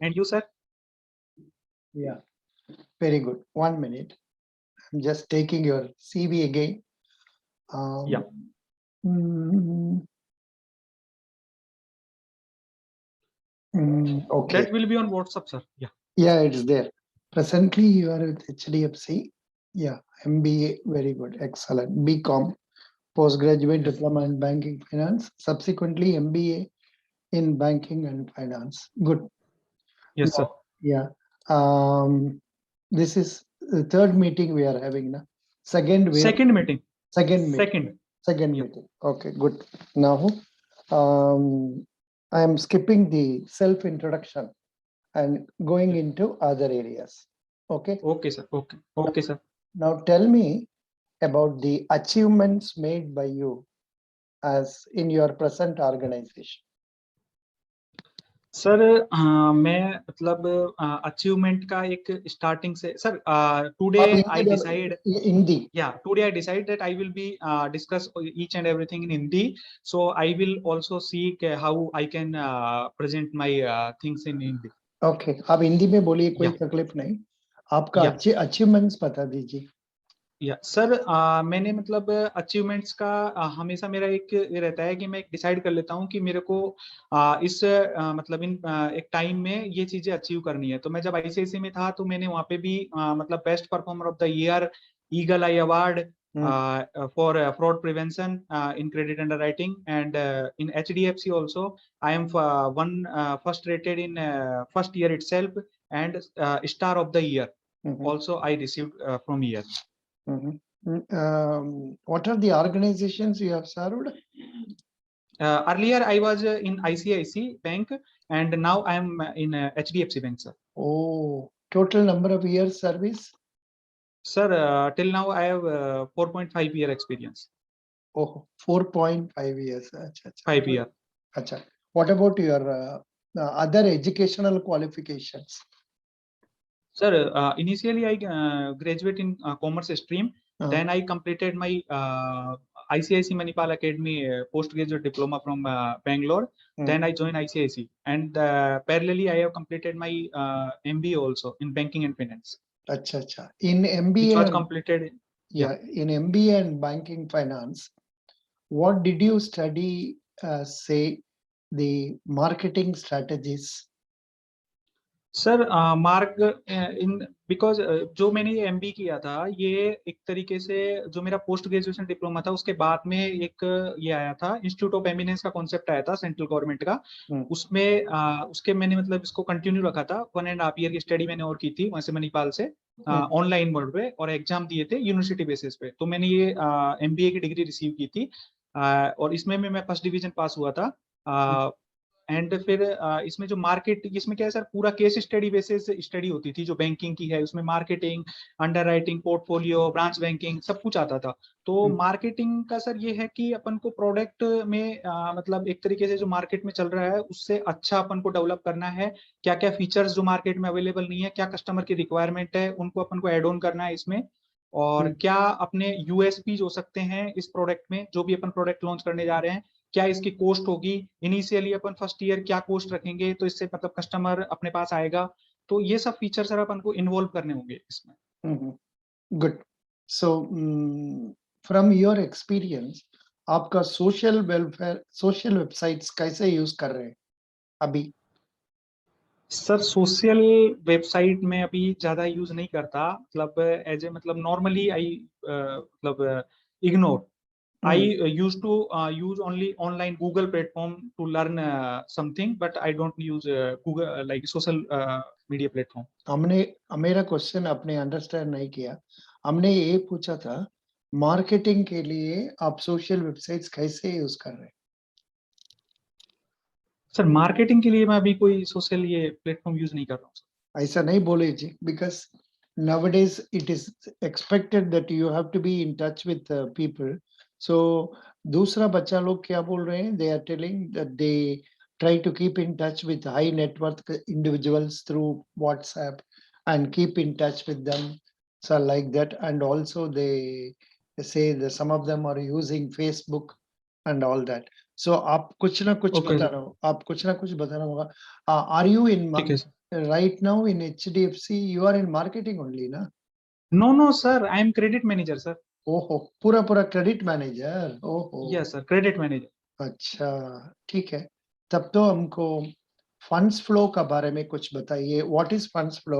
And you, sir? Yeah, very good. 1 minute. I'm just taking your CV again. Yeah. Okay. That will be on WhatsApp, sir. Yeah. Yeah, it's there. Presently, you are with HDFC. Yeah, MBA, very good, excellent. BCom, postgraduate Yes. diploma in banking finance. Subsequently, MBA in banking and finance. Good. Yes, sir. Yeah. This is the third meeting we are having now. Second, Second meeting. second meeting. Second Yeah. meeting. Okay, good. Now, I am skipping the self introduction and going into other areas. Okay. Okay, sir. Okay. Okay, sir. Now tell me about the achievements made by you as in your present organization. Sir मैं मतलब achievement का एक starting से sir today I decide Hindi. Yeah, today I decide that I will be discuss each and everything in Hindi. So I will also seek how I can present my things in Hindi. Okay, आप हिंदी में बोलिए, कोई Yeah. तकलीफ नहीं. आपका Yeah. Achievements बता दीजिए. या सर मैंने मतलब अचीवमेंट्स का हमेशा मेरा एक ये रहता है कि मैं डिसाइड कर लेता हूँ कि मेरे को इस मतलब इन एक टाइम में ये चीजें अचीव करनी है. तो मैं जब आईसीआईसी में था तो मैंने वहाँ पे भी मतलब best performer of the year, eagle I award for fraud prevention in credit underwriting, and in HDFC also I am first rated in first year itself, and star of the year also I received from year. What are the organizations you have served? Earlier I was in ICICI Bank, and now I am in HDFC Bank, sir. Oh, total number of years service? Sir, till now I have 4.5 year experience. Oh, 4.5 years. Achha. 5 year. Achha. What about your other educational qualifications? Sir, initially I graduate in commerce stream. Then I completed my ICICI Manipal Academy postgraduate diploma from Bangalore. Then I joined ICICI, and parallelly I have completed my MBA also in banking and finance. Achha. In MBA, which was completed. Yeah, in MBA and banking finance, what did you study? Say the marketing strategies. Sir mark in because जो मैंने ये MB किया था, ये एक तरीके से जो मेरा पोस्ट ग्रेजुएशन डिप्लोमा था उसके बाद में एक ये आया था, इंस्टीट्यूट ऑफ एमिनेंस का कॉन्सेप्ट आया था सेंट्रल गवर्नमेंट का. उसमें उसके मैंने मतलब इसको कंटिन्यू रखा था. 1.5 ईयर की स्टडी मैंने और की थी वहां से मणिपाल से ऑनलाइन मोड पे, और एग्जाम दिए थे यूनिवर्सिटी बेसिस पे. तो मैंने ये एमबीए की डिग्री रिसीव की थी, और इसमें मैं फर्स्ट डिवीजन पास हुआ था. एंड फिर इसमें जो मार्केट, इसमें क्या है सर, पूरा केस स्टडी बेसिस स्टडी होती थी जो बैंकिंग की है. उसमें marketing, underwriting, portfolio, branch banking सब कुछ आता था. तो मार्केटिंग का सर ये है कि अपन को प्रोडक्ट में मतलब एक तरीके से जो मार्केट में चल रहा है उससे अच्छा अपन को डेवलप करना है. क्या क्या फीचर्स जो मार्केट में अवेलेबल नहीं है, क्या कस्टमर की रिक्वायरमेंट है, उनको अपन को एड ऑन करना है इसमें. और क्या अपने यूएसपी जो सकते हैं इस प्रोडक्ट में, जो भी अपन प्रोडक्ट लॉन्च करने जा रहे हैं, क्या इसकी कॉस्ट होगी. इनिशियली अपन फर्स्ट ईयर क्या कॉस्ट रखेंगे तो इससे मतलब कस्टमर अपने पास आएगा. तो ये सब फीचर सर अपन को इन्वॉल्व करने होंगे इसमें. Good. So from your experience, आपका सोशल वेलफेयर, सोशल वेबसाइट्स कैसे यूज कर रहे हैं अभी? सर सोशल वेबसाइट में अभी ज्यादा यूज नहीं करता, मतलब एज ए मतलब नॉर्मली आई मतलब ignore. I used to use only online Google platform to learn something, but I don't use Google like social media platform. हमने मेरा क्वेश्चन आपने अंडरस्टैंड नहीं किया. हमने ये पूछा था मार्केटिंग के लिए आप सोशल वेबसाइट्स कैसे यूज कर रहे हैं? सर मार्केटिंग के लिए मैं अभी कोई सोशल ये प्लेटफॉर्म यूज नहीं कर रहा हूँ. ऐसा नहीं बोले जी, because nowadays it is expected that you have to be in touch with people. So दूसरा बच्चा लोग क्या बोल रहे हैं? They are telling that they try to keep in touch with high net worth individuals through WhatsApp and keep in touch with them. So like that, and also they say that some of them are using Facebook and all that. So आप कुछ ना कुछ बता रहे हो, आप कुछ ना कुछ बता रहा होगा. Are you in right now in HDFC, you are in marketing only, na? No, sir. I am credit manager, sir. ओहो, पूरा पूरा क्रेडिट मैनेजर, ओहो। Yes, sir. Credit manager. अच्छा, ठीक है। तब तो हमको फंड्स फ्लो का बारे में कुछ बताइए। What is funds flow?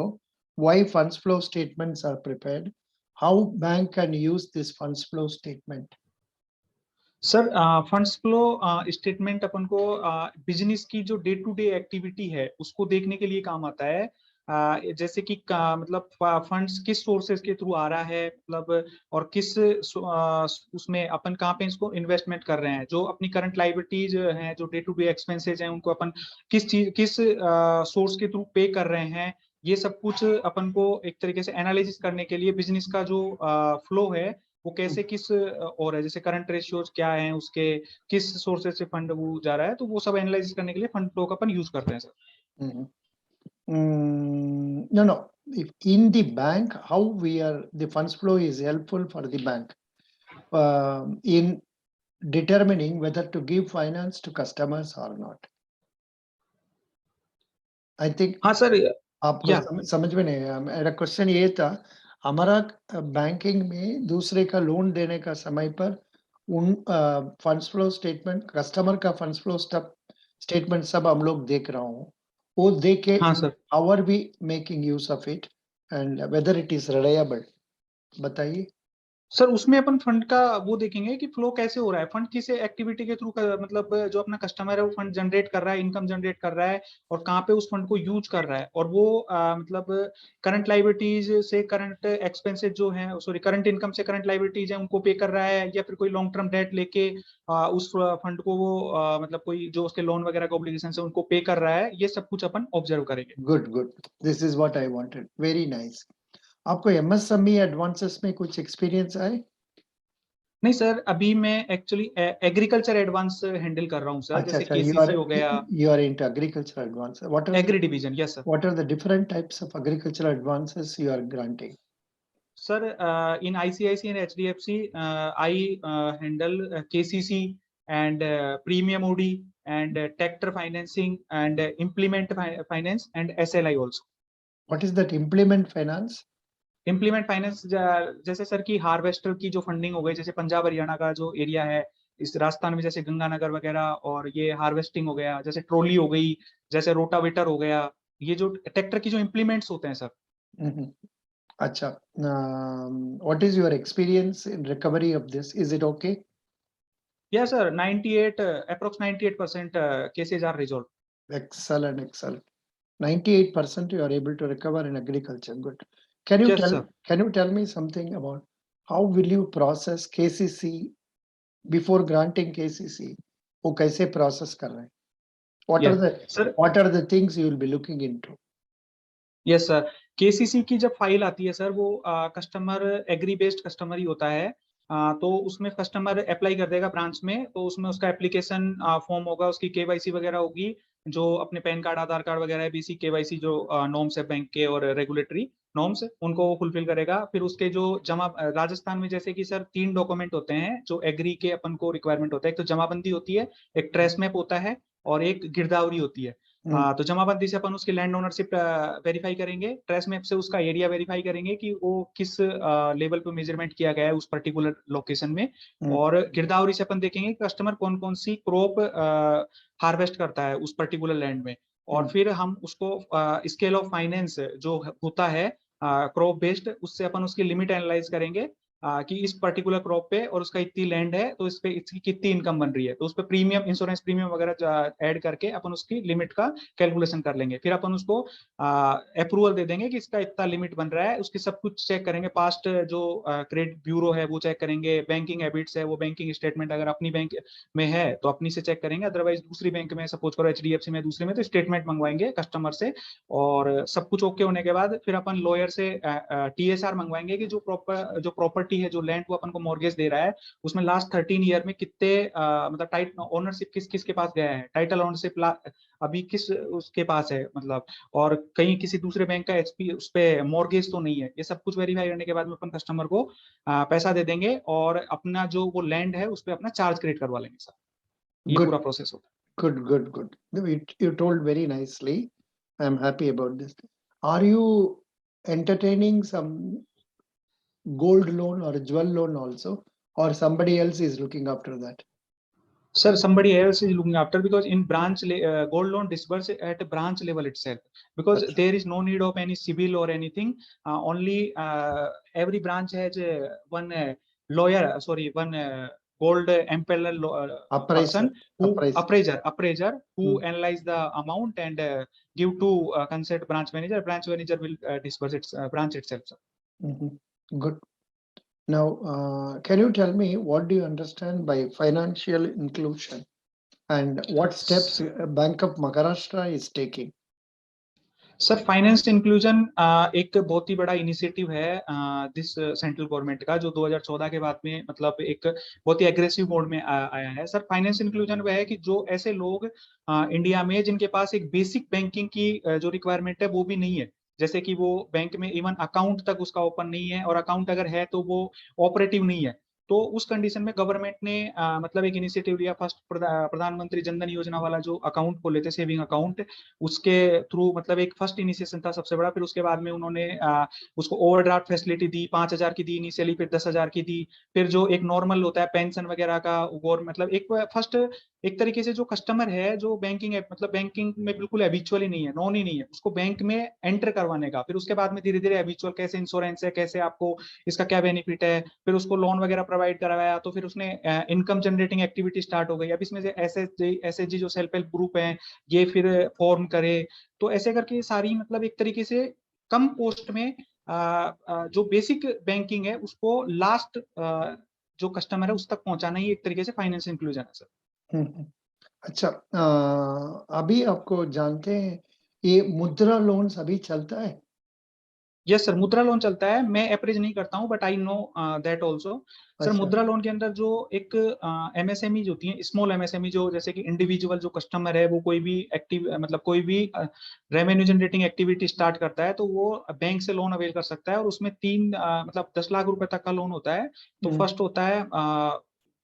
Why funds flow statements are prepared? How bank can use this funds flow statement? Sir funds flow statement अपन को बिजनेस की जो डे टू डे एक्टिविटी है उसको देखने के लिए काम आता है। जैसे कि मतलब फंड्स किस सोर्सेज के थ्रू आ रहा है, मतलब और किस उसमें अपन कहाँ पे इसको इन्वेस्टमेंट कर रहे हैं, जो अपनी करंट लाइबिलिटीज हैं, जो डे टू डे एक्सपेंसेज हैं, उनको अपन किस सोर्स के थ्रू पे कर रहे हैं। ये सब कुछ अपन को एक तरीके से एनालिसिस करने के लिए बिजनेस का जो फ्लो है वो कैसे किस और है, जैसे करंट रेशियोज क्या है उसके, किस सोर्सेज से फंड वो जा रहा है, तो वो सब एनालाइज करने के लिए फंड फ्लो का अपन यूज करते हैं sir. No, no. If in the bank, how we are, the funds flow is helpful for the bank in determining whether to give finance to customers or not. I think हाँ sir. आपको या समझ में नहीं आया। मेरा question ये था, हमारा बैंकिंग में दूसरे का लोन देने का समय पर उन फंड्स फ्लो स्टेटमेंट, कस्टमर का फंड्स फ्लो स्टेटमेंट सब हम लोग देख रहा हूँ। वो देख के हाँ sir. How are we making use of it and whether it is reliable, बताइए। सर उसमें अपन फंड का वो देखेंगे कि फ्लो कैसे हो रहा है, फंड किस एक्टिविटी के थ्रू मतलब जो अपना कस्टमर है वो फंड जनरेट कर रहा है, इनकम जनरेट कर रहा है, और कहाँ पे उस फंड को यूज कर रहा है, और वो मतलब करंट लाइबिलिटीज से करंट एक्सपेंसेस जो है, सॉरी करंट इनकम से करंट लाइबिलिटीज है उनको पे कर रहा है, या फिर कोई लॉन्ग टर्म डेट लेके उस फंड को वो मतलब कोई जो उसके लोन वगैरह का ऑब्लिगेशन है उनको पे कर रहा है, ये सब कुछ अपन ऑब्जर्व करेंगे। Good good, this is what I wanted, very nice. आपको एमएसएमई एडवांसेस में कुछ एक्सपीरियंस है? नहीं सर, अभी मैं एक्चुअली एग्रीकल्चर एडवांस हैंडल कर रहा हूँ सर, अच्छा जैसे अच्छा, केसीसी हो गया। you are into agricultural advances. Agri division, yes sir. What are the different types of agricultural advances you are granting? Sir in ICIC and HDFC I handle KCC and premium OD and tractor financing and implement finance and SLI also. What is that implement finance? Implement finance जैसे sir की harvester की जो funding हो गई, जैसे पंजाब हरियाणा का जो area है, इस राजस्थान में जैसे गंगानगर वगैरह, और ये हार्वेस्टिंग हो गया, जैसे ट्रॉली हो गई, जैसे रोटावेटर हो गया, ये जो ट्रैक्टर की जो इम्प्लीमेंट्स होते हैं sir. Mhm. Acha. What is your experience in recovery of this? Is it okay? Yes sir, 98 approx 98% cases are resolve. Excellent, excellent. 98% you are able to recover in agriculture. Good. Can you yes tell sir. can you tell me something about how will you process KCC before granting KCC? वो कैसे process कर रहे हैं? What are yes the sir. what are the things you will be looking into? Yes sir, KCC की जब file आती है sir, वो कस्टमर एग्री बेस्ड कस्टमर ही होता है। तो उसमें कस्टमर अप्लाई कर देगा ब्रांच में, तो उसमें उसका एप्लीकेशन फॉर्म होगा, उसकी केवाईसी वगैरह होगी, जो अपने पैन कार्ड आधार कार्ड वगैरह है, बेसिक केवाईसी जो नॉर्म्स है बैंक के और रेगुलेटरी नॉर्म्स, उनको वो फुलफिल करेगा। फिर उसके जो जमा राजस्थान में जैसे कि सर 3 डॉक्यूमेंट होते हैं जो एग्री के अपन को रिक्वायरमेंट होता है, एक तो जमाबंदी होती है, एक ट्रेस मैप होता है, और एक गिरदावरी होती है। तो जमाबंदी से अपन उसकी लैंड ओनरशिप वेरीफाई करेंगे, ट्रेस मैप से उसका एरिया वेरीफाई करेंगे कि वो किस लेवल पे मेजरमेंट किया गया है उस पर्टिकुलर लोकेशन में, Mm, और गिरदावरी से अपन देखेंगे कि कस्टमर कौन कौन सी क्रॉप हार्वेस्ट करता है उस पर्टिकुलर लैंड में, और mm, फिर हम उसको स्केल ऑफ फाइनेंस जो होता है क्रॉप बेस्ड, उससे अपन उसकी लिमिट एनालाइज करेंगे कि इस पर्टिकुलर क्रॉप पे और उसका इतनी लैंड है तो इस पे इसकी कितनी इनकम बन रही है, तो उस पे प्रीमियम इंश्योरेंस प्रीमियम वगैरह ऐड करके अपन उसकी लिमिट का कैलकुलेशन कर लेंगे। फिर अपन उसको अप्रूवल दे देंगे कि इसका इतना लिमिट बन रहा है, उसकी सब कुछ चेक करेंगे, पास्ट जो क्रेडिट ब्यूरो है वो चेक करेंगे, बैंकिंग हैबिट्स है वो बैंकिंग स्टेटमेंट अगर अपनी बैंक में है तो अपनी से चेक करेंगे, अदरवाइज दूसरी बैंक में, सपोज करो एचडीएफसी में दूसरी में, तो स्टेटमेंट मंगवाएंगे कस्टमर से, और सब कुछ ओके होने के बाद फिर अपन लॉयर से टीएसआर मंगवाएंगे कि जो प्रॉपर्टी है, जो लैंड वो अपन को मॉर्गेज दे रहा है, उसमें लास्ट 13 ईयर में कितने मतलब टाइट ओनरशिप किस किस के पास गया है, टाइटल ओनरशिप अभी किस उसके पास है, मतलब और कहीं किसी दूसरे बैंक का एचपी उस पे मॉर्गेज तो नहीं है, ये सब कुछ वेरीफाई करने के बाद में अपन कस्टमर को पैसा दे देंगे, और अपना जो वो लैंड है उस पे अपना चार्ज क्रेडिट करवा लेंगे सर। ये good, पूरा प्रोसेस होता good, good, good. You told very nicely. I'm happy about this. Are you entertaining some gold loan or jewel loan also, or somebody else is looking after that? Sir, somebody else is looking after, because in gold loan disburse at branch level itself, because Achha. there is no need of any civil or anything. Only every branch has one lawyer, one gold embeller Appraiser. person who Appraiser. appraiser who analyze the amount and give to concerned branch manager. Branch manager will disburse its branch itself, sir. Good. Now, can you tell me what do you understand by financial inclusion and what steps Bank of Maharashtra is taking? Sir, finance inclusion एक बहुत ही बड़ा initiative है this central government का, जो 2014 के बाद में मतलब एक बहुत ही एग्रेसिव मोड में आया है। सर, फाइनेंस इंक्लूजन वह है कि जो ऐसे लोग इंडिया में जिनके पास एक बेसिक बैंकिंग की जो रिक्वायरमेंट है वो भी नहीं है, जैसे कि वो बैंक में इवन अकाउंट तक उसका ओपन नहीं है, और अकाउंट अगर है तो वो ऑपरेटिव नहीं है, तो उस कंडीशन में गवर्नमेंट ने मतलब एक इनिशिएटिव लिया। फर्स्ट प्रधानमंत्री जनधन योजना वाला जो अकाउंट खोले थे, सेविंग अकाउंट, उसके थ्रू मतलब एक फर्स्ट इनिशिएशन था सबसे बड़ा। फिर उसके बाद में उन्होंने उसको ओवरड्राफ्ट फैसिलिटी दी, 5,000 की दी इनिशियली, फिर 10,000 की दी। फिर जो एक नॉर्मल होता है पेंशन वगैरह का, और मतलब एक फर्स्ट एक तरीके से जो कस्टमर है जो बैंकिंग मतलब बैंकिंग में बिल्कुल हैबिचुअल ही नहीं है, नॉन ही नहीं है, उसको बैंक में एंटर करवाने का। फिर उसके बाद में धीरे धीरे हैबिचुअल, कैसे इंश्योरेंस है, कैसे आपको इसका क्या बेनिफिट है, फिर उसको लोन वगैरह प्रोवाइड करवाया, तो फिर उसने इनकम जनरेटिंग एक्टिविटी स्टार्ट हो गई। अब इसमें से एसएचजी जो सेल्फ हेल्प ग्रुप है ये फिर फॉर्म करे, तो ऐसे करके सारी मतलब एक तरीके से कम कॉस्ट में जो बेसिक बैंकिंग है उसको लास्ट जो कस्टमर है उस तक पहुंचाना ही एक तरीके से फाइनेंस इंक्लूजन है, सर। अच्छा, अभी आपको जानते हैं ये मुद्रा लोन्स अभी चलता है? यस सर, मुद्रा लोन चलता है। मैं अप्रेज नहीं करता हूं, but I know that also. Sir, मुद्रा लोन के अंदर जो एक एमएसएमई होती है, स्मॉल एमएसएमई, जो जैसे कि इंडिविजुअल जो कस्टमर है वो कोई भी मतलब कोई भी रेवेन्यू जनरेटिंग एक्टिविटी स्टार्ट करता है तो वो बैंक से लोन अवेल कर सकता है, और उसमें तीन मतलब 10 लाख रुपए तक का लोन होता है। तो फर्स्ट होता है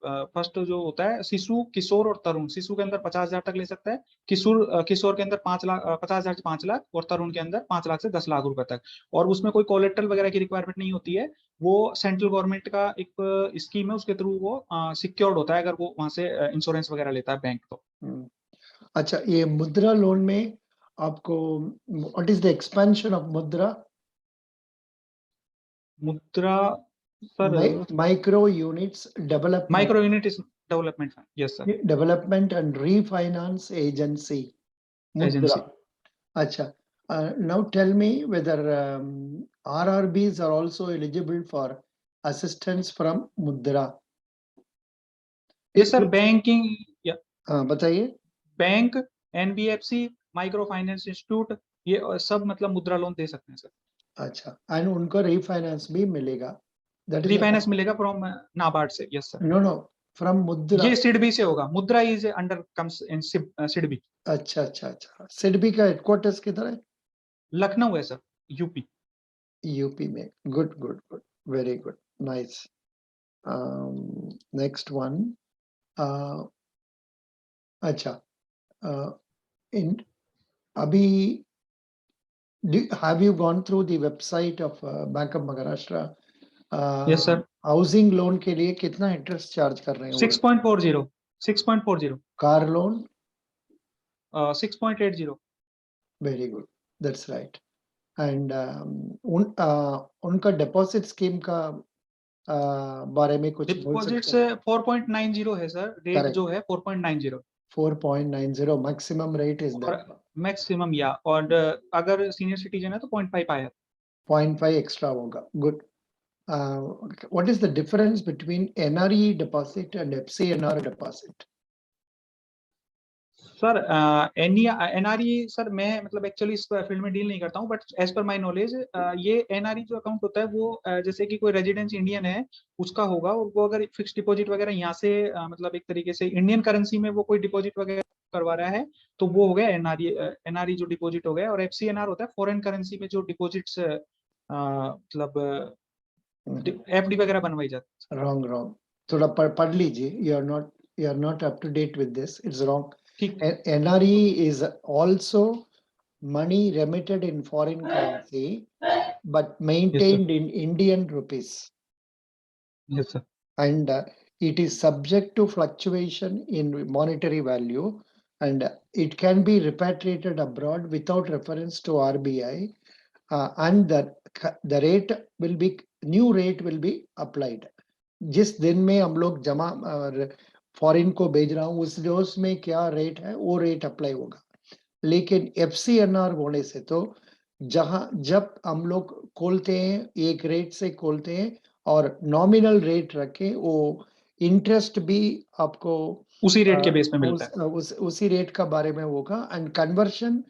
फर्स्ट जो होता है शिशु, किशोर और तरुण। शिशु के अंदर 50,000 तक ले सकता है, किशोर के अंदर 5 लाख, 50,000 से 5 लाख, और तरुण के अंदर 5 लाख से 10 लाख रुपए तक। और उसमें कोई कोलेट्रल वगैरह की रिक्वायरमेंट नहीं होती है। वो सेंट्रल गवर्नमेंट का एक स्कीम है, उसके थ्रू वो सिक्योर्ड होता है अगर वो वहां से इंश्योरेंस वगैरह लेता है बैंक तो। अच्छा, ये मुद्रा लोन में आपको what is the expansion of मुद्रा? मुद्रा sir, micro units development, micro unit is development, yes sir, development and refinance agency, मुद्रा। एजेंसी। अच्छा, now tell me whether RRBs are also eligible for assistance from मुद्रा। ये sir banking, बताइए। Bank, NBFC, micro finance institute, ये सब मतलब मुद्रा loan दे सकते हैं सर। अच्छा, एंड उनको रीफाइनेंस भी मिलेगा? दैट इज रीफाइनेंस मिलेगा फ्रॉम नाबार्ड से, yes sir. No no, from Mudra. ये सिडबी से होगा, Mudra is under comes in SIDBI. अच्छा अच्छा अच्छा, सिडबी का हेडक्वार्टर्स किधर है? लखनऊ है सर, यूपी। यूपी में। Good good good, very good, nice. Next one. अच्छा, इन अभी have you gone through the website of Bank of Maharashtra? Yes sir, housing loan के लिए कितना इंटरेस्ट चार्ज कर रहे हैं वो? 6.40, 6.40, car loan? 6.80। Very good, that's right. And उनका डिपॉजिट स्कीम का बारे में कुछ बोल डिपॉजिट्स सकते हैं? 4.90 है सर, रेट जो है 4.90, 4.90 मैक्सिमम रेट इज और दैट? मैक्सिमम, या और अगर सीनियर सिटीजन है तो 0.5 आया। 0.5 एक्स्ट्रा होगा। Good. What is the difference between NRE deposit and FCNR deposit? Sir, NRE sir, मैं मतलब एक्चुअली इस फील्ड में डील नहीं करता हूँ, but as per my knowledge ये एनआरई जो अकाउंट होता है वो जैसे कि कोई रेजिडेंस इंडियन है उसका होगा, और वो अगर फिक्स डिपॉजिट वगैरह यहाँ से मतलब एक तरीके से इंडियन करेंसी में वो कोई डिपॉजिट वगैरह करवा रहा है तो वो हो गया एनआरई। एनआरई जो डिपॉजिट हो गया, और एफसीएनआर होता है फॉरेन करेंसी में जो डिपॉजिट्स मतलब एफडी वगैरह बनवाई जाती है। Wrong, wrong. थोड़ा पढ़ लीजिए. You are not up to date with this. It's wrong. ठीक। NRE is also money remitted in foreign currency but Yes, sir. maintained in Indian rupees. Yes, sir. And it is subject to fluctuation in monetary value, and it can be repatriated abroad without reference to RBI, and the rate will be, new rate will be applied. जिस दिन में हम लोग जमा foreign को भेज रहा हूँ उस रोज में क्या रेट है वो रेट अप्लाई होगा। लेकिन FCNR होने से तो जब हम लोग खोलते हैं एक रेट से खोलते हैं और नॉमिनल रेट रखें, वो इंटरेस्ट भी आपको उसी रेट के बेस पे मिलता है। उसी रेट का बारे में होगा। And conversion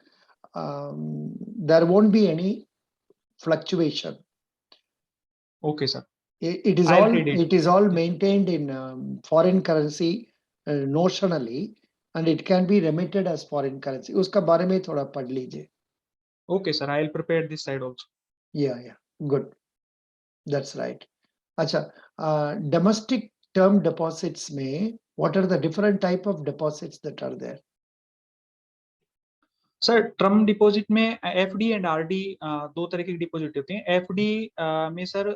there won't be any fluctuation. Okay sir. It is I'll all read it. it is all maintained in foreign currency notionally, and it can be remitted as foreign currency. उसका बारे में थोड़ा पढ़ लीजिए। Okay, sir. I'll prepare this side also. Yeah, good. That's right. अच्छा, domestic term deposits में what are the different type of deposits that are there? Sir term deposit में FD and RD दो तरह की डिपॉजिट होती हैं। FD में sir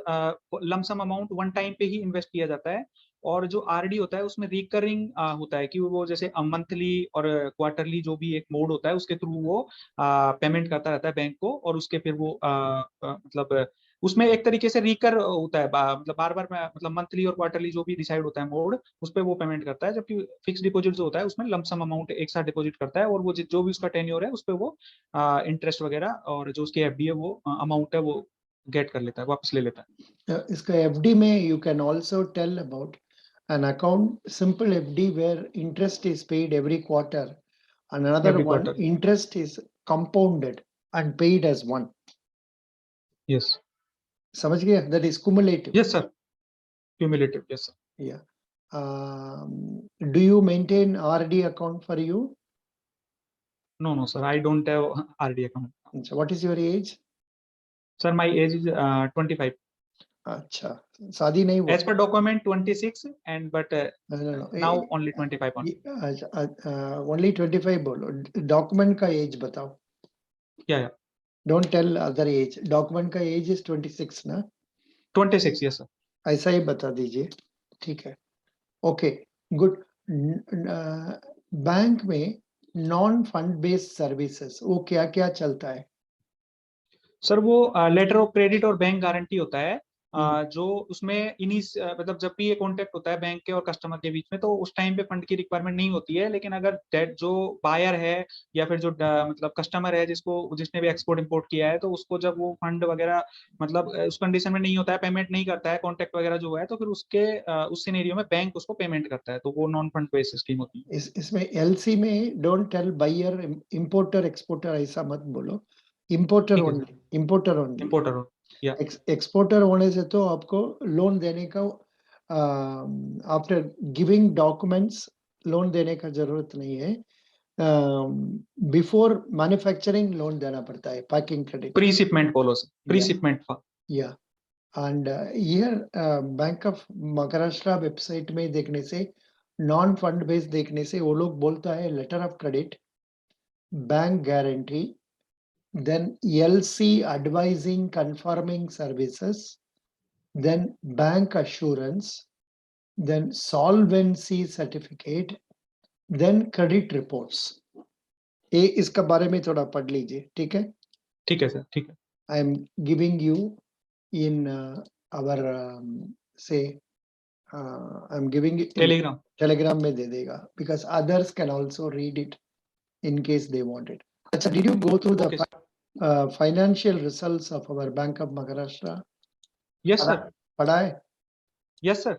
lump sum amount one time पे ही इन्वेस्ट किया जाता है, और जो RD होता है उसमें रिकरिंग होता है कि वो जैसे मंथली और क्वार्टरली जो भी एक मोड होता है उसके थ्रू वो पेमेंट करता रहता है बैंक को, और उसके फिर वो मतलब उसमें एक तरीके से रिकर होता है, मतलब बार बार मतलब मंथली और क्वार्टरली जो भी डिसाइड होता है मोड उस पर वो पेमेंट करता है। जबकि फिक्स डिपॉजिट जो होता है उसमें लमसम अमाउंट एक साथ डिपॉजिट करता है, और वो जो भी उसका टेन्योर है उस पर वो इंटरेस्ट वगैरह और जो उसकी FD है वो अमाउंट है वो गेट कर लेता है, वापस ले लेता है। इसका FD में you can also tell about an account, simple FD where interest is paid every quarter, and another every one quarter. interest is compounded and paid as one. Yes. समझ गया? That is cumulative. Yes sir, cumulative. Yes sir. Yeah. Do you maintain RD account for you? No no sir, I don't have RD account. So what is your age? Sir my age is 25। अच्छा, शादी नहीं हुआ? As per document 26 and but No. Now only 25 on. Only 25 बोलो, document का as बताओ। या Don't tell other age. Document का as is 26 ना? 26। Yes sir. ऐसा ही बता दीजिए, ठीक है। Okay, good. बैंक में नॉन फंड बेस्ड सर्विसेज वो क्या क्या चलता है? सर वो लेटर ऑफ क्रेडिट और बैंक गारंटी होता है, जो उसमें मतलब जब भी ये कॉन्टेक्ट होता है बैंक के और कस्टमर के बीच में तो उस टाइम पे फंड की रिक्वायरमेंट नहीं होती है। लेकिन अगर डेट जो बायर है या फिर जो मतलब कस्टमर है जिसने भी एक्सपोर्ट इंपोर्ट किया है, तो उसको जब वो फंड वगैरह मतलब उस कंडीशन में नहीं होता है, पेमेंट नहीं करता है, कॉन्टेक्ट वगैरह जो है, तो फिर उस सिनेरियो में बैंक उसको पेमेंट करता है, तो वो नॉन फंड बेस्ड स्कीम होती है। इसमें LC में don't tell buyer importer exporter ऐसा मत बोलो, इंपोर्टर ठीक है sir. Only, importer only. Importer हो या एक्सपोर्टर होने से तो आपको लोन देने का, आफ्टर गिविंग डॉक्यूमेंट्स लोन देने का जरूरत नहीं है। बिफोर मैन्युफैक्चरिंग लोन देना पड़ता है, पैकिंग क्रेडिट। प्री शिपमेंट बोलो सर, प्री शिपमेंट। या and here bank of Maharashtra website में देखने से, नॉन फंड बेस्ड देखने से वो लोग बोलता है letter of credit, bank guarantee, then LC advising confirming services, then bank assurance, then solvency certificate, then credit reports. ये इसका बारे में थोड़ा पढ़ लीजिए, ठीक है? ठीक है सर, ठीक है। I am giving you in our say I'm giving it in Telegram. Telegram में दे देगा, because others can also read it in case they want it. अच्छा, did you go through the okay sir. financial results of our Bank of Maharashtra? Yes sir. पढ़ा है? Yes sir.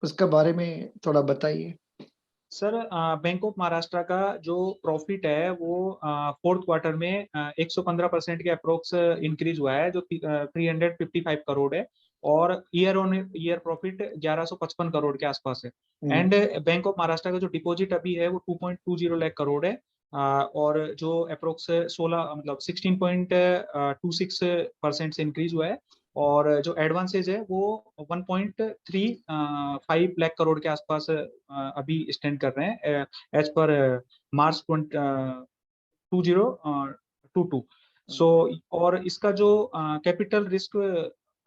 उसके बारे में थोड़ा बताइए। सर बैंक ऑफ महाराष्ट्र का जो प्रॉफिट है वो फोर्थ क्वार्टर में 115% के अप्रोक्स इंक्रीज हुआ है, जो 355 करोड़ है, और year on year profit 1155 crore के आसपास है। एंड बैंक ऑफ महाराष्ट्र का जो डिपॉजिट अभी है वो 2.20 लाख करोड़ है, और जो अप्रोक्स 16 मतलब 16.26% से इंक्रीज हुआ है, और जो एडवांसेज है वो 1.35 लाख करोड़ के आसपास अभी स्टैंड कर रहे हैं एज पर मार्च 20 22। सो और इसका जो capital risk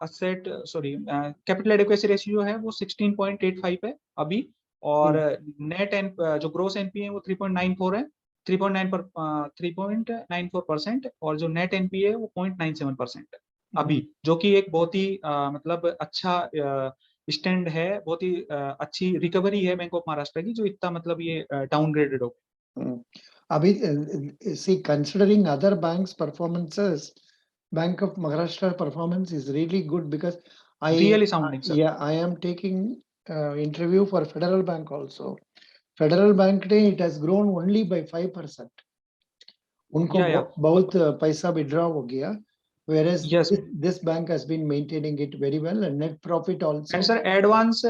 asset capital adequacy ratio है वो 16.85 है अभी। और नेट एन जो ग्रोस एनपीए है वो 3.94 है, 3.94%। और जो नेट एनपीए है वो 0.97% है अभी, जो कि एक बहुत ही मतलब अच्छा स्टैंड है, बहुत ही अच्छी रिकवरी है बैंक ऑफ महाराष्ट्र की, जो इतना मतलब ये डाउनग्रेडेड हो। अभी see, considering other banks' performances, Bank of Maharashtra performance is really good because Really sounding, sir. I am taking interview for Federal Bank also. Federal Bank day it has grown only by 5%. उनको बहुत पैसा withdraw हो गया, whereas yes, this bank has been maintaining it very well and net profit also. And sir, advance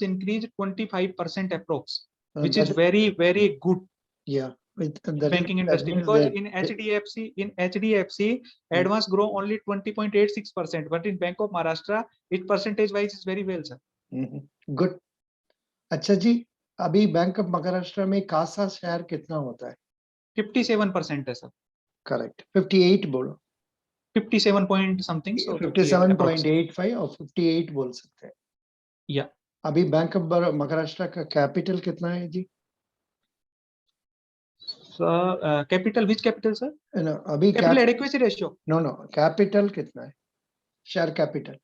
increased 25% approx, which is very good. Yeah. Banking industry, because in HDFC advance grow only 20.86%, but in Bank of Maharashtra it percentage wise is very well, sir. Good. अच्छा जी, अभी bank of Maharashtra में Kasa share कितना होता है? 57% है sir. Correct, 58 बोलो। 57 point something, so 57.85 और 58 बोल सकते हैं। या अभी बैंक ऑफ महाराष्ट्र का कैपिटल कितना है जी? Capital, which capital sir? अभी capital adequacy ratio? No, capital कितना है? Share capital.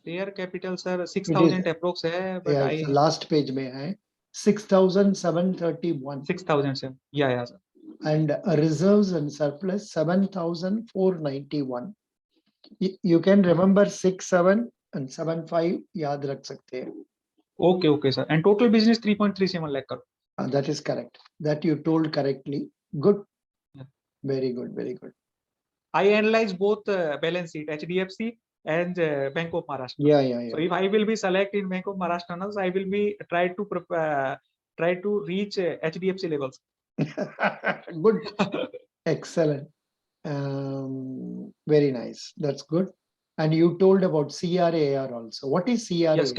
Share capital sir 6000 approx है, बट आई लास्ट पेज में है 6731। 6000 या sir. And reserves and surplus 7491. You can remember 6, 7 and 7, 5 याद रख सकते हैं। Okay sir. And total business 3.37 lakh crore. That is correct. That you told correctly. Good. Yeah. Very good. Very good. I analyze both balance sheet, HDFC and Bank of Maharashtra. Yeah. So if I will be selected in Bank of Maharashtra now, so I will be try to reach HDFC levels. Good. Excellent. Very nice. That's good. And you told about CRAR also. What is CRAR? Yes,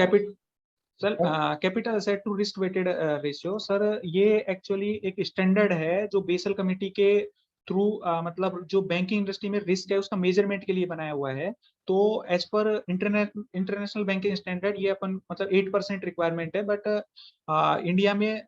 sir capital asset to risk weighted ratio sir, ये actually एक standard है जो basal committee के through मतलब जो banking industry में risk है उसका मेजरमेंट के लिए बनाया हुआ है। तो as per international banking standard ये अपन मतलब 8% रिक्वायरमेंट है, बट इंडिया में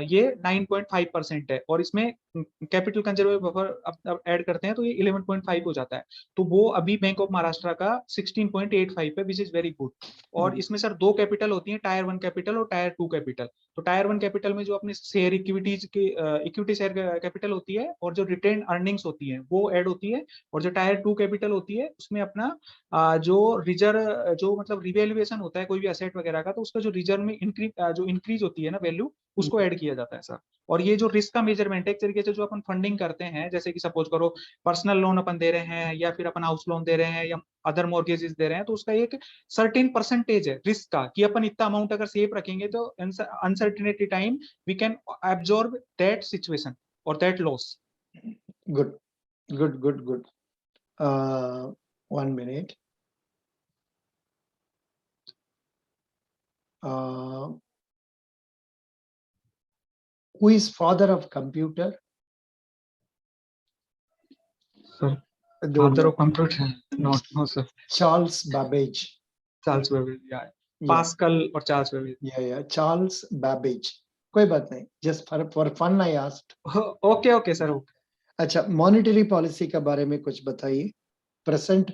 ये 9.5% है। और इसमें कैपिटल कंजर्वेटिव बफर अब ऐड करते हैं तो ये 11.5 हो जाता है। तो वो अभी बैंक ऑफ महाराष्ट्र का 16.85 है, विच इज वेरी गुड। और इसमें सर दो कैपिटल होती है, टायर 1 कैपिटल और टायर 2 कैपिटल। तो टायर 1 कैपिटल में जो अपने शेयर इक्विटीज की इक्विटी शेयर कैपिटल होती है और जो रिटेन अर्निंग्स होती है वो ऐड होती है। और जो टायर 2 कैपिटल होती है उसमें अपना जो रिजर्व जो मतलब रिवैल्यूएशन होता है कोई भी एसेट वगैरह का, तो उसका जो रिजर्व में इंक्रीज होती है ना वैल्यू, उसको ऐड किया जाता है सर। और ये जो रिस्क का मेजरमेंट है एक तरीके से जो अपन फंडिंग करते हैं, जैसे कि सपोज करो पर्सनल लोन अपन दे रहे हैं या फिर अपन हाउस लोन दे रहे हैं या अदर मॉर्गेजेस दे रहे हैं, तो उसका एक सर्टेन परसेंटेज है रिस्क का कि अपन इतना अमाउंट अगर सेव रखेंगे तो uncertainty time we can absorb that situation और that loss. Good. One minute. Who is father of computer? Sir, father of computer? No, sir. Charles Babbage. Charles Babbage, yeah. Pascal or Charles Babbage? Yeah. Charles Babbage. कोई बात नहीं. Just for fun I asked. Okay, sir. Okay. अच्छा, monetary policy के बारे में कुछ बताइए। Present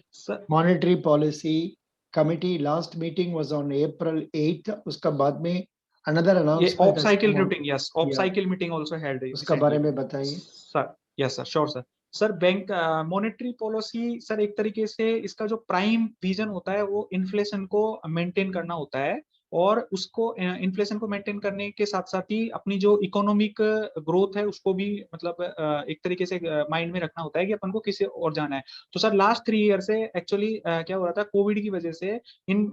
monetary policy committee last meeting was on April 8th। उसका बाद में another announcement of cycle meeting, yes, of cycle meeting also held. उसका बारे में बताइए sir. Yes sir, sure sir. Sir bank monetary policy sir एक तरीके से इसका जो प्राइम विजन होता है वो इन्फ्लेशन को मेंटेन करना होता है। और उसको इन्फ्लेशन को मेंटेन करने के साथ साथ ही अपनी जो इकोनॉमिक ग्रोथ है उसको भी मतलब एक तरीके से माइंड में रखना होता है कि अपन को किसी और जाना है। तो सर लास्ट 3 ईयर से एक्चुअली क्या हो रहा था, कोविड की वजह से इन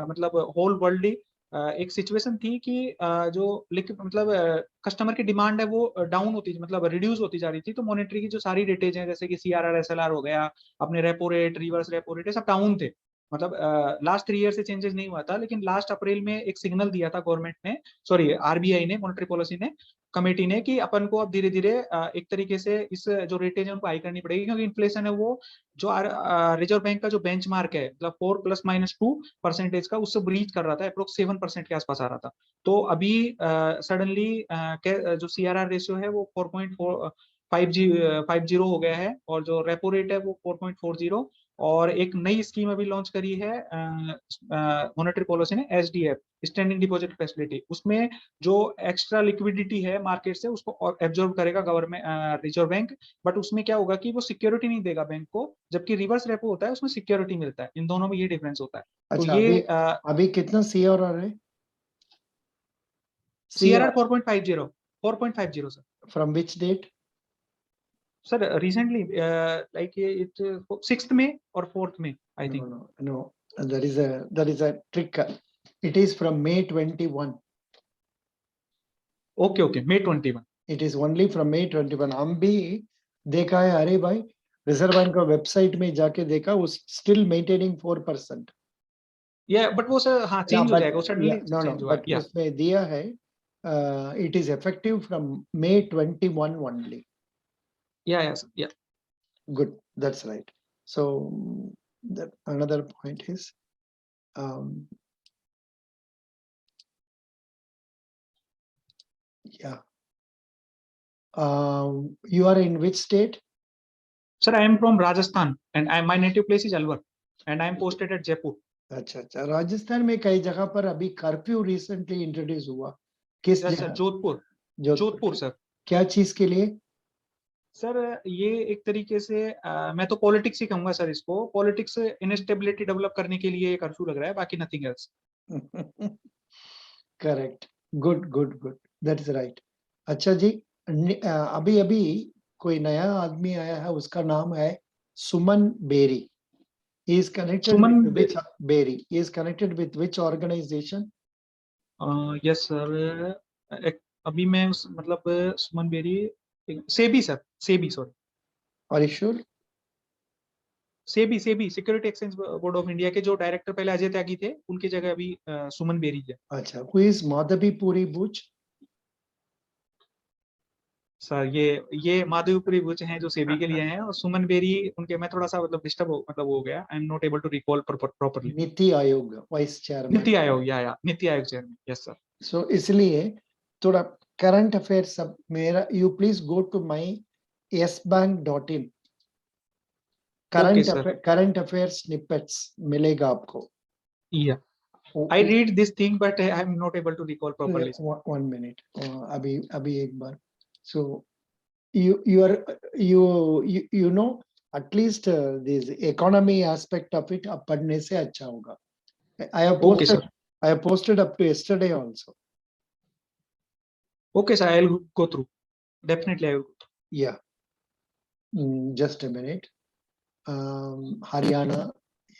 मतलब होल वर्ल्ड एक सिचुएशन थी कि जो मतलब कस्टमर की डिमांड है वो डाउन होती मतलब रिड्यूस होती जा रही थी। तो मॉनेटरी की जो सारी रेटेज है जैसे कि CRR SLR हो गया, अपने repo rate, reverse repo rate, सब डाउन थे। मतलब लास्ट 3 ईयर से चेंजेस नहीं हुआ था, लेकिन लास्ट अप्रैल में एक सिग्नल दिया था गवर्नमेंट ने, सॉरी RBI ने, मॉनेटरी पॉलिसी ने, कमेटी ने कि अपन को अब धीरे धीरे एक तरीके से इस जो रेटेज है उनको हाई करनी पड़ेगी, क्योंकि इन्फ्लेशन है वो जो रिजर्व बैंक का जो बेंचमार्क है मतलब 4 ± 2% का, उससे ब्रीच कर रहा था, अप्रोक्स 7% के आसपास आ रहा था। तो अभी सडनली जो CRR रेशियो है वो 4.50 हो गया है, और जो रेपो रेट है वो 4.40। और एक नई स्कीम अभी लॉन्च करी है मॉनेटरी पॉलिसी ने, SDF, स्टैंडिंग डिपॉजिट फैसिलिटी। उसमें जो एक्स्ट्रा लिक्विडिटी है मार्केट से उसको एब्जॉर्ब करेगा गवर्नमेंट रिजर्व बैंक, बट उसमें क्या होगा कि वो सिक्योरिटी नहीं देगा बैंक को, जबकि रिवर्स रेपो होता है उसमें सिक्योरिटी मिलता है। इन दोनों में ये डिफरेंस होता है। तो अच्छा, ये अभी कितना CRR है? CRR 4.50 sir. From which date? Sir recently like it 6th में और 4th में I think. No. There is a trick. It is from May 21. Okay, May 21। It is only from May 21. हम भी देखा है, अरे भाई रिजर्व बैंक का वेबसाइट में जाके देखा, वो स्टिल मेंटेनिंग 4%. बट वो सर हाँ चेंज हो जाएगा, वो सडनली चेंज हुआ बट उसमें दिया है it is effective from May 21 only. या Good, that's right. So that another point is you are in which state? Sir, I am from Rajasthan and my native place is Alwar and I am posted at Jaipur. अच्छा, राजस्थान में कई जगह पर अभी curfew recently introduce हुआ, किस sir जगह? Jodhpur sir. क्या चीज के लिए? सर ये एक तरीके से मैं तो पॉलिटिक्स ही कहूंगा सर इसको, पॉलिटिक्स इनस्टेबिलिटी डेवलप करने के लिए कर्फ्यू लग रहा है, बाकी nothing else. Correct, good, that is right. अच्छा जी, अभी अभी कोई नया आदमी आया है, उसका नाम है Suman Bery. He is connected Suman with which Berry? He is connected with which organization? Yes sir, अभी मैं उस मतलब Suman Bery SEBI sir, SEBI sorry, Are you sure? SEBI security exchange board of India के जो डायरेक्टर पहले अजय त्यागी थे, उनकी जगह अभी सुमन बेरी है। अच्छा, who is Madhavi Puri Buch? Sir ये माधवीपुरी बुच हैं जो सेबी के लिए हैं, और सुमन बेरी उनके, मैं थोड़ा सा मतलब डिस्टर्ब मतलब हो गया, I am not able to recall properly. NITI Aayog vice chairman. NITI Aayog, या NITI Aayog chairman, yes sir. सो इसलिए थोड़ा करंट अफेयर सब मेरा, you please go to my yesbank.in. Okay sir, current affair snippets मिलेगा आपको. या I read this thing but I am not able to recall properly. 1 minute. अभी एक बार. So you know at least this economy aspect of it अब पढ़ने से अच्छा होगा. I okay sir, have posted up to yesterday also. Okay sir, I will go through, definitely I will go through. Yeah. Just a minute. Haryana.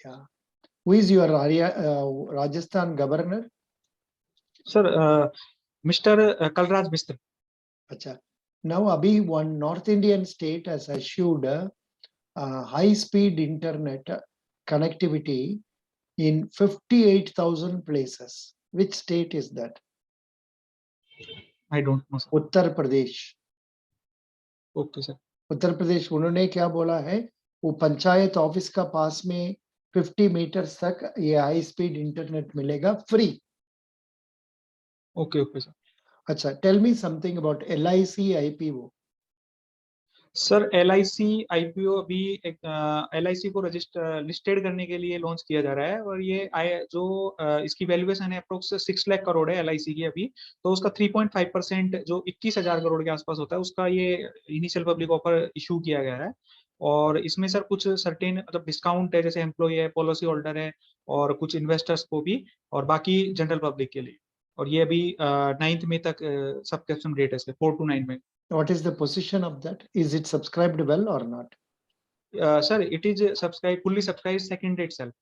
Yeah. Who is your Rajasthan governor? Sir mister Kalraj मिस्त्र। अच्छा. Now abhi one North Indian state has issued high speed internet connectivity in 58,000 places. Which state is that? I don't know sir. Uttar Pradesh. Okay sir. Uttar Pradesh, उन्होंने क्या बोला है, वो panchayat office का पास में 50 metres तक ये हाई स्पीड इंटरनेट मिलेगा फ्री. Okay sir. अच्छा, tell me something about LIC IPO. Sir LIC IPO अभी एक LIC को रजिस्टर लिस्टेड करने के लिए लॉन्च किया जा रहा है, और ये जो इसकी वैल्यूएशन है अप्रोक्स 6 लाख करोड़ है LIC की अभी। तो उसका 3.5% जो 21,000 करोड़ के आसपास होता है, उसका ये इनिशियल पब्लिक ऑफर इशू किया गया है। और इसमें सर कुछ सर्टेन मतलब डिस्काउंट है, जैसे एम्प्लॉय है, पॉलिसी होल्डर है, और कुछ इन्वेस्टर्स को भी, और बाकी जनरल पब्लिक के लिए। और ये अभी 9th मई तक सब्सक्रिप्शन डेट है इसके, 4 to 9 May. What is the position of that? Is it subscribed well or not? Sir, it is fully subscribed second day itself.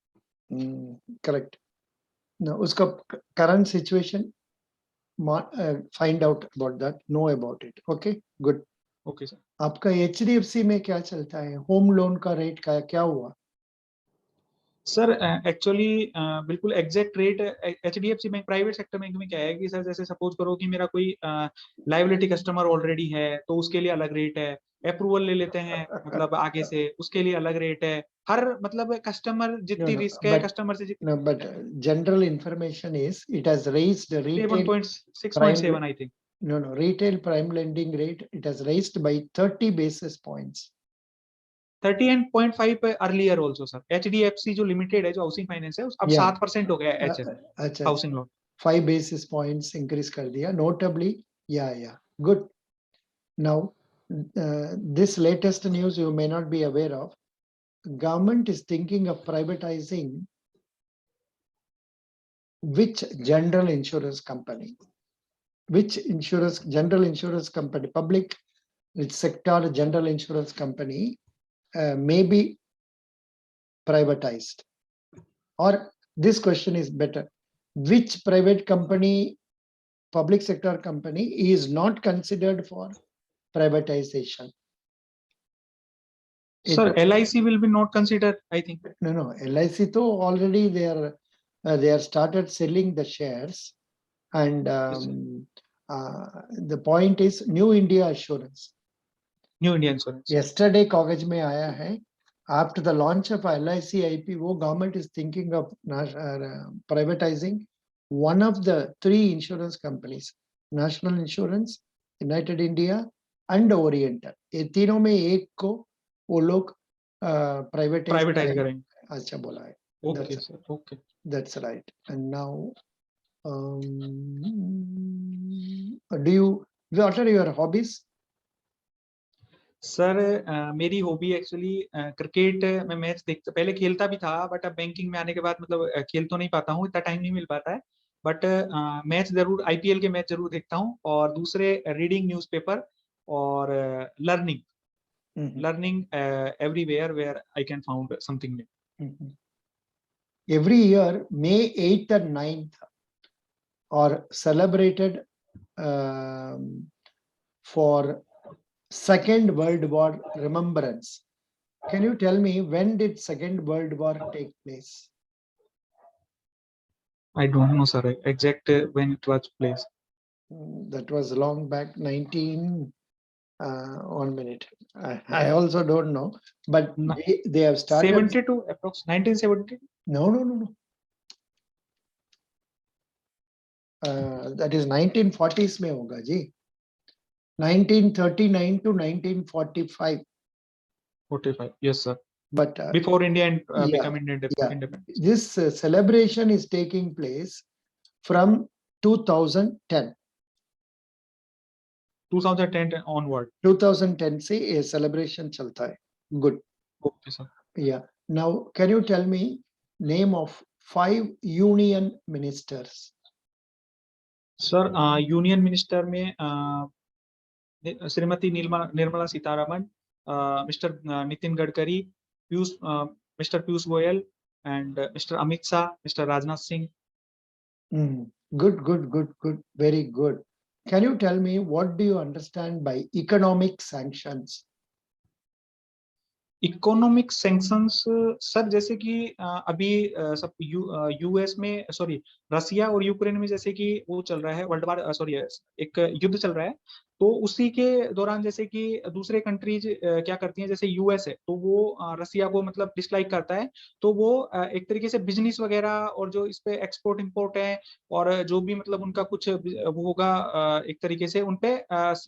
Correct. Now, uska current situation, find out about that, know about it. Okay, good. Okay, sir. आपका HDFC में क्या चलता है? Home loan का rate क्या हुआ? Sir actually बिल्कुल exact rate HDFC bank private sector bank में क्या है कि सर जैसे सपोज करो कि मेरा कोई लाइबिलिटी कस्टमर ऑलरेडी है तो उसके लिए अलग रेट है, अप्रूवल ले लेते हैं मतलब आगे से उसके लिए अलग रेट है, हर मतलब कस्टमर No, जितनी no, रिस्क है but कस्टमर से जितनी no, but general information is it has raised the retail prime 7.6.7 I think no retail prime lending rate. It has raised by 30 basis points. 30.5 पे earlier also sir, HDFC जो limited है जो housing finance है अब Yeah. 7% हो गया है अच्छा, housing loan. 5 basis points increase कर दिया notably. Yeah, good. Now, this latest news you may not be aware of. Government is thinking of privatizing which general insurance company? Which general insurance company, public sector general insurance company may be privatized? Or this question is better. Which private company, public sector company is not considered for privatization? Sir LIC will be not considered I think. No, LIC to already they are started selling the shares, and the point is New India Assurance. New India Insurance. Yesterday कागज में आया है, after the launch of LIC IPO, government is thinking of privatizing one of the 3 insurance companies, National Insurance, United India and Oriental. ये तीनों में एक को वो लोग प्राइवेटाइज करेंगे। अच्छा बोला है। Okay sir, okay, That's right. And now, what are your hobbies? Sir मेरी हॉबी एक्चुअली क्रिकेट में मैच देखता, पहले खेलता भी था बट अब बैंकिंग में आने के बाद मतलब खेल तो नहीं पाता हूँ, इतना टाइम नहीं मिल पाता है, बट मैच जरूर IPL के मैच जरूर देखता हूँ, और दूसरे रीडिंग न्यूज़पेपर और learning everywhere where I can found something new. Every year, May 8th and 9th are celebrated for Second World War remembrance. Can you tell me when did Second World War take place? I don't know sir exact when it was placed. That was long back, 1 minute. I also don't know, but they have started. 72 approx 1970. No. That is 1940s में होगा जी, 1939 to 1945. 45, yes sir. But before India become independent. This celebration is taking place from 2010. 2010 onward. 2010 से ये celebration चलता है. Good. Okay sir. Yeah. Now, can you tell me name of 5 union ministers? Sir union minister में Shrimati Nirmala Sitharaman, mister Nitin Gadkari, mister Piyush Goyal and mister Amit Shah, mister Rajnath Singh. Good. Very good. Can you tell me what do you understand by economic sanctions? Economic sanctions sir जैसे कि अभी सब US में sorry रसिया और Ukraine में जैसे कि वो चल रहा है वर्ल्ड वार सॉरी एक युद्ध चल रहा है, तो उसी के दौरान जैसे कि दूसरे कंट्रीज क्या करती हैं, जैसे US है तो वो रसिया को मतलब डिसलाइक करता है, तो वो एक तरीके से बिजनेस वगैरह और जो इस पे एक्सपोर्ट इंपोर्ट है और जो भी मतलब उनका कुछ वो होगा एक तरीके से उनपे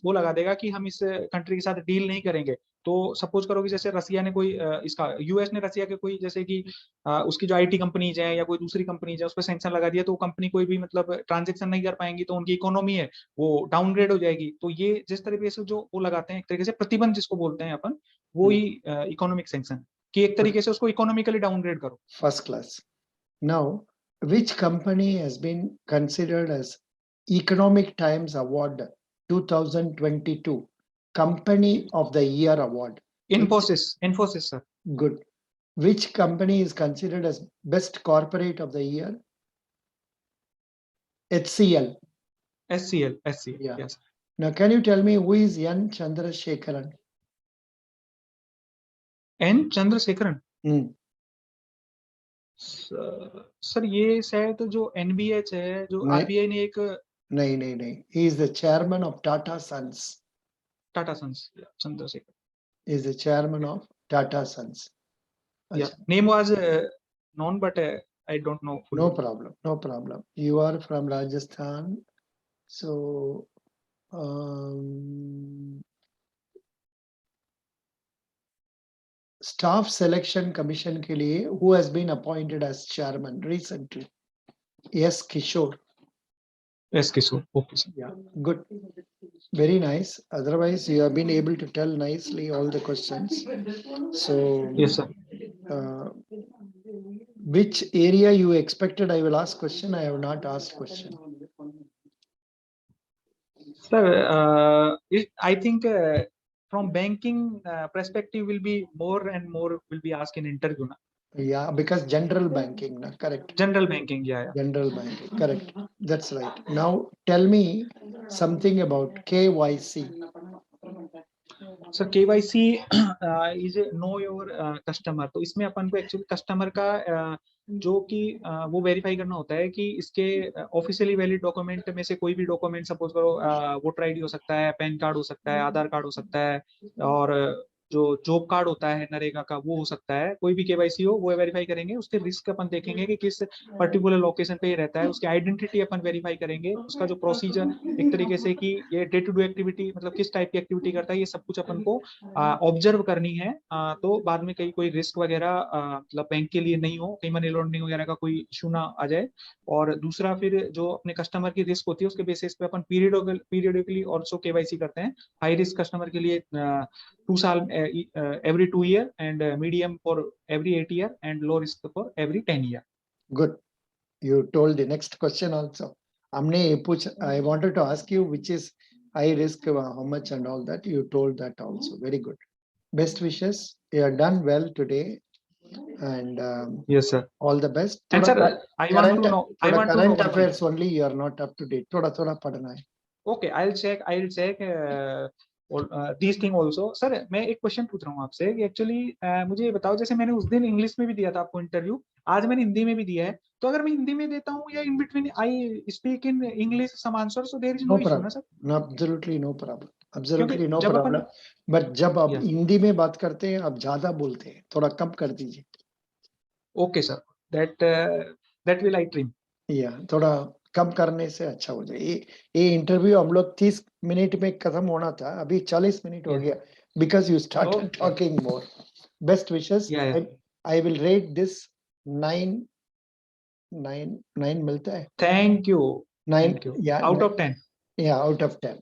वो लगा देगा कि हम इस कंट्री के साथ डील नहीं करेंगे। तो सपोज करो कि जैसे रसिया ने कोई इसका US ने रसिया के कोई जैसे कि उसकी जो IT कंपनीज है या कोई दूसरी कंपनीज है उस पर सैंक्शन लगा दिया, तो वो कंपनी कोई भी मतलब ट्रांजेक्शन नहीं कर पाएंगी, तो उनकी इकोनॉमी है वो डाउनग्रेड हो जाएगी। तो ये जिस तरीके से जो वो लगाते हैं एक तरीके से प्रतिबंध जिसको बोलते हैं अपन, वो ही इकोनॉमिक सैंक्शन कि एक तरीके से उसको इकोनॉमिकली डाउनग्रेड करो। First class. Now, which company has been considered as Economic Times Award 2022 Company of the Year Award? Infosys sir. Good. Which company is considered as Best Corporate of the Year? HCL. SCL. Yeah. Yes. Now, can you tell me who is N. Chandrasekharan? N. Chandrasekharan. Sir ये शायद जो NBH है, जो नहीं। RBI ने एक नहीं, he is the chairman of Tata Sons. Tata Sons, Chandrasekhar. He is the chairman of Tata Sons. Yeah, अच्छा, name was known, but I don't know fully. no problem. You are from Rajasthan, so staff selection commission के लिए who has been appointed as chairman recently? Yes, Kishore. Yes, Kishore. Okay, sir. Yeah, good. Very nice. Otherwise, you have been able to tell nicely all the questions. So, Yes, sir. Which area you expected I will ask question? I have not asked question. Sir, I think from banking perspective will be more and more will be asked in interview. Na? Yeah, because general banking, na? Correct. General banking, yeah. General banking, correct. That's right. Now tell me something about KYC. Sir KYC is know your customer. तो इसमें अपन को actually customer का जो कि वो verify करना होता है कि इसके ऑफिशियली वैलिड डॉक्यूमेंट में से कोई भी डॉक्यूमेंट, सपोज करो वोटर ID हो सकता है, पैन कार्ड हो सकता है, आधार कार्ड हो सकता है, और जो जॉब कार्ड होता है नरेगा का वो हो सकता है. कोई भी KYC हो वो वेरीफाई करेंगे. उसके रिस्क अपन देखेंगे कि किस पर्टिकुलर लोकेशन पे ही रहता है. उसकी आइडेंटिटी अपन वेरीफाई करेंगे. उसका जो प्रोसीजर एक तरीके से कि ये डे टू डे एक्टिविटी, मतलब किस टाइप की एक्टिविटी करता है, ये सब कुछ अपन को ऑब्जर्व करनी है. तो बाद में कहीं कोई रिस्क वगैरह मतलब बैंक के लिए नहीं हो, कहीं मनी लॉन्ड्रिंग वगैरह का कोई इशू ना आ जाए. और दूसरा फिर जो अपने कस्टमर की रिस्क होती है उसके बेसिस पे अपन पीरियडिकली ऑल्सो KYC करते हैं. हाई रिस्क कस्टमर के लिए 2 साल every 2 year, and medium for every 8 year, and low risk for every 10 year. Good. You told the next question also. I wanted to ask you which is high risk, how much and all that. You told that also. Very good. Best wishes. You have done well today. And Yes, sir. all the best. And sir, I want to know. I want to know current affairs only. You are not up to date. थोड़ा पढ़ना है. Okay, I'll check these thing also. Sir मैं एक question पूछ रहा हूँ आपसे कि एक्चुअली मुझे ये बताओ, जैसे मैंने उस दिन इंग्लिश में भी दिया था आपको इंटरव्यू, आज मैंने हिंदी में भी दिया है, तो अगर मैं हिंदी में देता हूँ या in between I speak in English some answer, so there is no issue ना sir? Absolutely no problem. Absolutely no जब problem. But जब आप Yes. हिंदी में बात करते हैं, आप ज्यादा बोलते हैं, थोड़ा कम कर दीजिए. Okay sir, that will I trim. या थोड़ा कम करने से अच्छा हो जाए. ये इंटरव्यू हम लोग 30 मिनट में खत्म होना था, अभी 40 मिनट हो Yes. गया, because you started Okay. talking more. Best wishes. Yeah, yeah. I will rate this 9 मिलता है. Thank you. 9. Thank you. Yeah, Out of 10. Yeah, out of 10.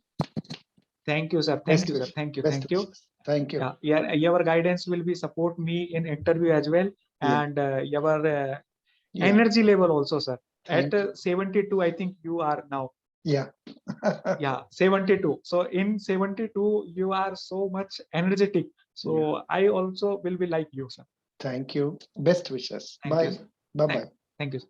Thank you, sir. Best Thank you, sir. wishes. Thank you. Best Thank you. wishes. Thank you. Yeah, your guidance will be support me in interview as well, Yeah. and your Yeah. energy level also, sir. Thank At 72, I think you are now. Yeah. Yeah, 72. So in 72, you are so much energetic. So I also will be like you, sir. Thank you. Best wishes. Thank Bye. you, sir. Bye-bye. Thank you, sir.